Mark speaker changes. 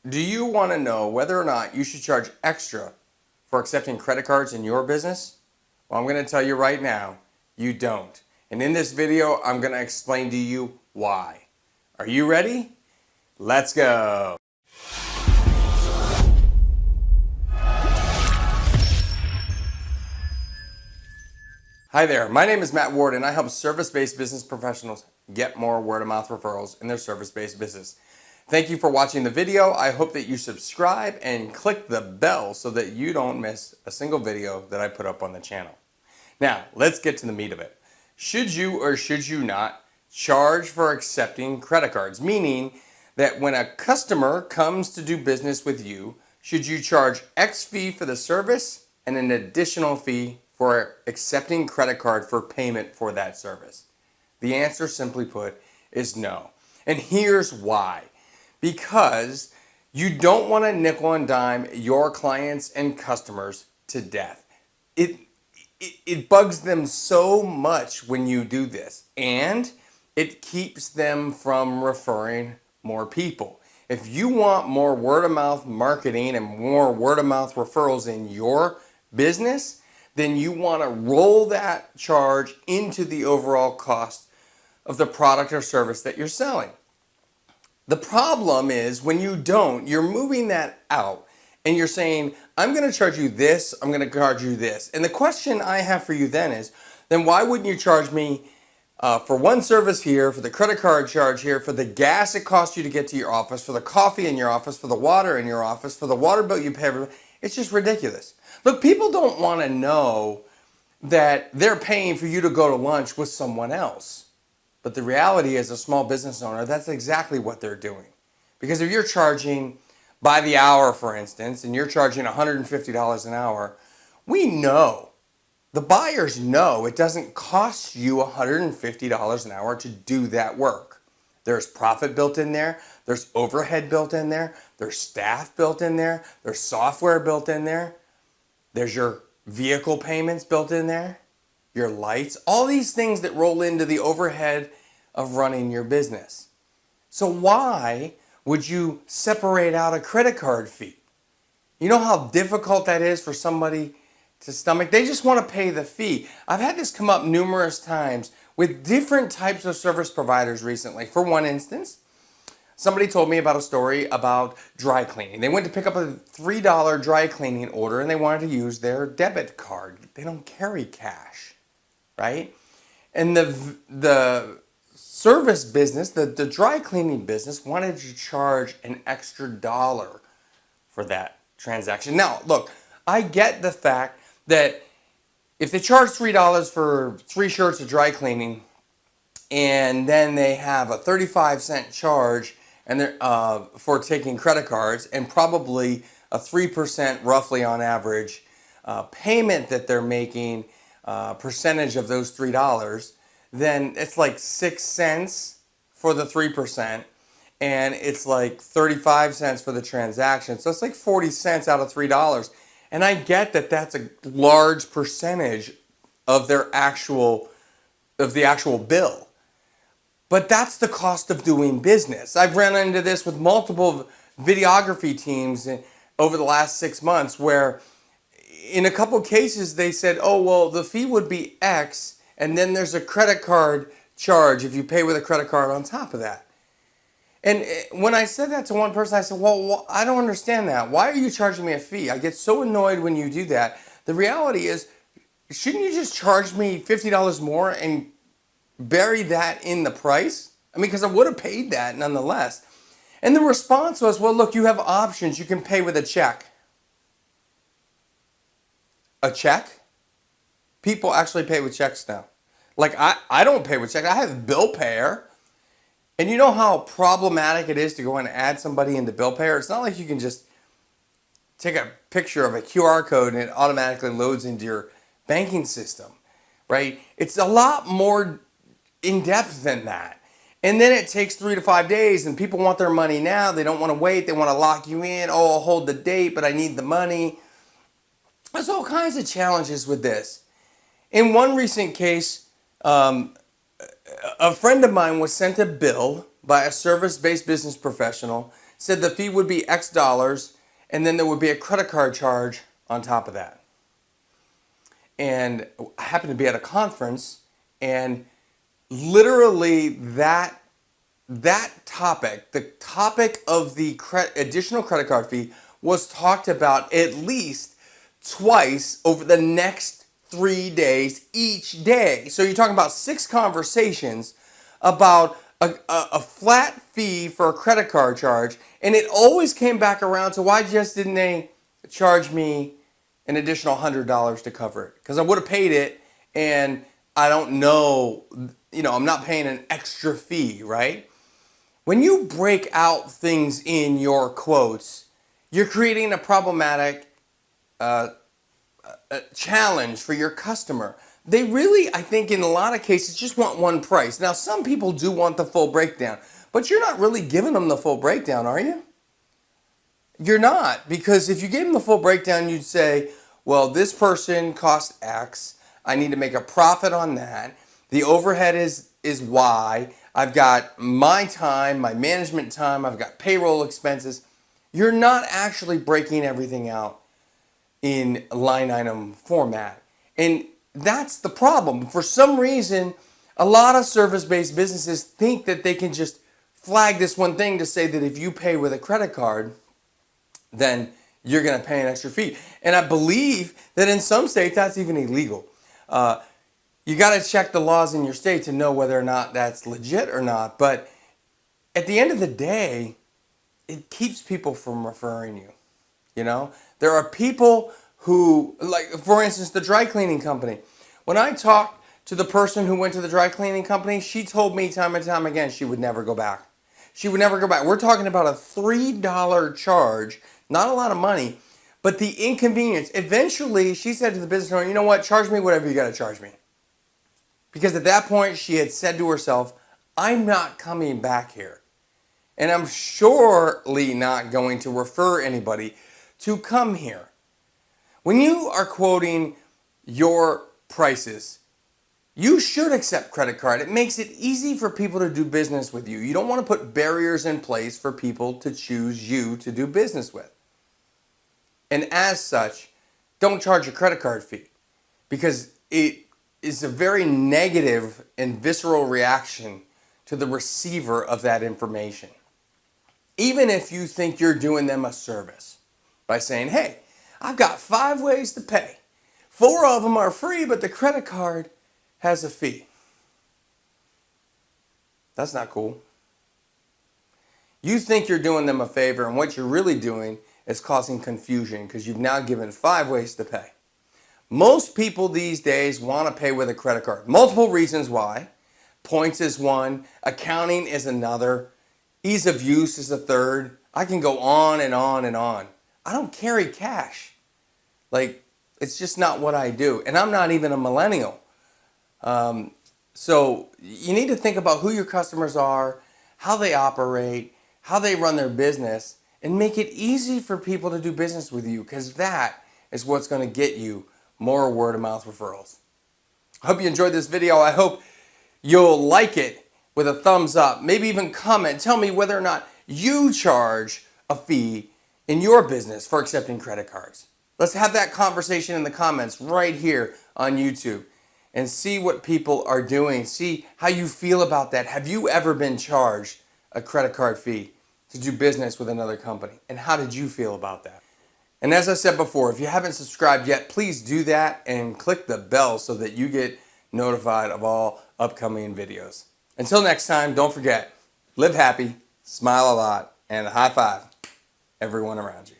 Speaker 1: Do you want to know whether or not you should charge extra for accepting credit cards in your business? Well, I'm going to tell you right now, you don't. And in this video, I'm going to explain to you why. Are you ready? Let's go. Hi there, my name is Matt Ward and I help service-based business professionals get more word-of-mouth referrals in their service-based business. Thank you for watching the video. I hope that you subscribe and click the bell so that you don't miss a single video that I put up on the channel. Now, let's get to the meat of it. Should you or should you not charge for accepting credit cards? Meaning that when a customer comes to do business with you, should you charge X fee for the service and an additional fee for accepting credit card for payment for that service? The answer, simply put, is no. And here's why. Because you don't want to nickel and dime your clients and customers to death. It bugs them so much when you do this, and it keeps them from referring more people. If you want more word-of-mouth marketing and more word-of-mouth referrals in your business, then you want to roll that charge into the overall cost of the product or service that you're selling. The problem is when you don't, you're moving that out and you're saying, I'm going to charge you this, I'm going to charge you this. And the question I have for you then is, then why wouldn't you charge me for one service here, for the credit card charge here, for the gas it costs you to get to your office, for the coffee in your office, for the water in your office, for the water bill you pay every. It's just ridiculous. Look, people don't want to know that they're paying for you to go to lunch with someone else. But the reality is, a small business owner, that's exactly what they're doing. Because if you're charging by the hour, for instance, and you're charging $150 an hour, we know, the buyers know it doesn't cost you $150 an hour to do that work. There's profit built in there, there's overhead built in there, there's staff built in there, there's software built in there, there's your vehicle payments built in there, your lights, all these things that roll into the overhead of running your business. So why would you separate out a credit card fee? You know how difficult that is for somebody to stomach? They just want to pay the fee. I've had this come up numerous times with different types of service providers recently. For one instance, somebody told me about a story about dry cleaning. They went to pick up a $3 dry cleaning order and they wanted to use their debit card. They don't carry cash, right? And the service business, the dry cleaning business, wanted to charge an extra $1 for that transaction. Now, look, I get the fact that if they charge $3 for 3 shirts of dry cleaning and then they have a 35-cent charge and for taking credit cards and probably a 3% roughly on average payment that they're making, percentage of those $3, then it's like 6 cents for the 3% and it's like 35 cents for the transaction. So it's like 40 cents out of $3. And I get that that's a large percentage of the actual bill. But that's the cost of doing business. I've run into this with multiple videography teams over the last 6 months where in a couple cases they said, oh, well, the fee would be X and then there's a credit card charge if you pay with a credit card on top of that. And when I said that to one person, I said, well, I don't understand that. Why are you charging me a fee? I get so annoyed when you do that. The reality is, shouldn't you just charge me $50 more and bury that in the price? I mean, because I would have paid that nonetheless. And the response was, well, look, you have options. You can pay with a check. A check? People actually pay with checks now. Like, I don't pay with checks. I have Bill Payer. And you know how problematic it is to go and add somebody into Bill Payer? It's not like you can just take a picture of a QR code and it automatically loads into your banking system, right? It's a lot more in-depth than that. And then it takes 3 to 5 days and people want their money now. They don't want to wait. They want to lock you in. Oh, I'll hold the date, but I need the money. There's all kinds of challenges with this. In one recent case, a friend of mine was sent a bill by a service-based business professional said the fee would be X dollars, and then there would be a credit card charge on top of that. And I happened to be at a conference, and literally that topic, the topic of the additional credit card fee, was talked about at least twice over the next 3 days each day. So you're talking about 6 conversations about a flat fee for a credit card charge, and it always came back around to why just didn't they charge me an additional $100 to cover it? Because I would have paid it, and I don't know, I'm not paying an extra fee, right? When you break out things in your quotes, you're creating a problematic challenge for your customer. They really, I think in a lot of cases, just want one price. Now, some people do want the full breakdown, but you're not really giving them the full breakdown, are you? You're not, because if you gave them the full breakdown, you'd say, well, this person cost X. I need to make a profit on that. The overhead is Y. I've got my time, my management time. I've got payroll expenses. You're not actually breaking everything out in line item format. And that's the problem. For some reason, a lot of service-based businesses think that they can just flag this one thing to say that if you pay with a credit card, then you're going to pay an extra fee. And I believe that in some states that's even illegal. You got to check the laws in your state to know whether or not that's legit or not. But at the end of the day, it keeps people from referring you. There are people who, like, for instance, the dry cleaning company. When I talked to the person who went to the dry cleaning company, she told me time and time again she would never go back. She would never go back. We're talking about a $3 charge, not a lot of money, but the inconvenience. Eventually, she said to the business owner, you know what, charge me whatever you got to charge me. Because at that point, she had said to herself, I'm not coming back here. And I'm surely not going to refer anybody to come here. When you are quoting your prices, you should accept credit card. It makes it easy for people to do business with you. You don't want to put barriers in place for people to choose you to do business with. And as such, don't charge a credit card fee, because it is a very negative and visceral reaction to the receiver of that information. Even if you think you're doing them a service by saying, hey, I've got 5 ways to pay. 4 of them are free, but the credit card has a fee. That's not cool. You think you're doing them a favor, and what you're really doing is causing confusion, because you've now given 5 ways to pay. Most people these days want to pay with a credit card. Multiple reasons why. Points is one. Accounting is another. Ease of use is a third. I can go on and on and on. I don't carry cash. It's just not what I do. And I'm not even a millennial. So you need to think about who your customers are, how they operate, how they run their business, and make it easy for people to do business with you, because that is what's going to get you more word-of-mouth referrals. I hope you enjoyed this video. I hope you'll like it with a thumbs up. Maybe even comment. Tell me whether or not you charge a fee in your business for accepting credit cards. Let's have that conversation in the comments right here on YouTube and see what people are doing. See how you feel about that. Have you ever been charged a credit card fee to do business with another company? And how did you feel about that? And as I said before, if you haven't subscribed yet, please do that and click the bell so that you get notified of all upcoming videos. Until next time, don't forget, live happy, smile a lot, and high five everyone around you.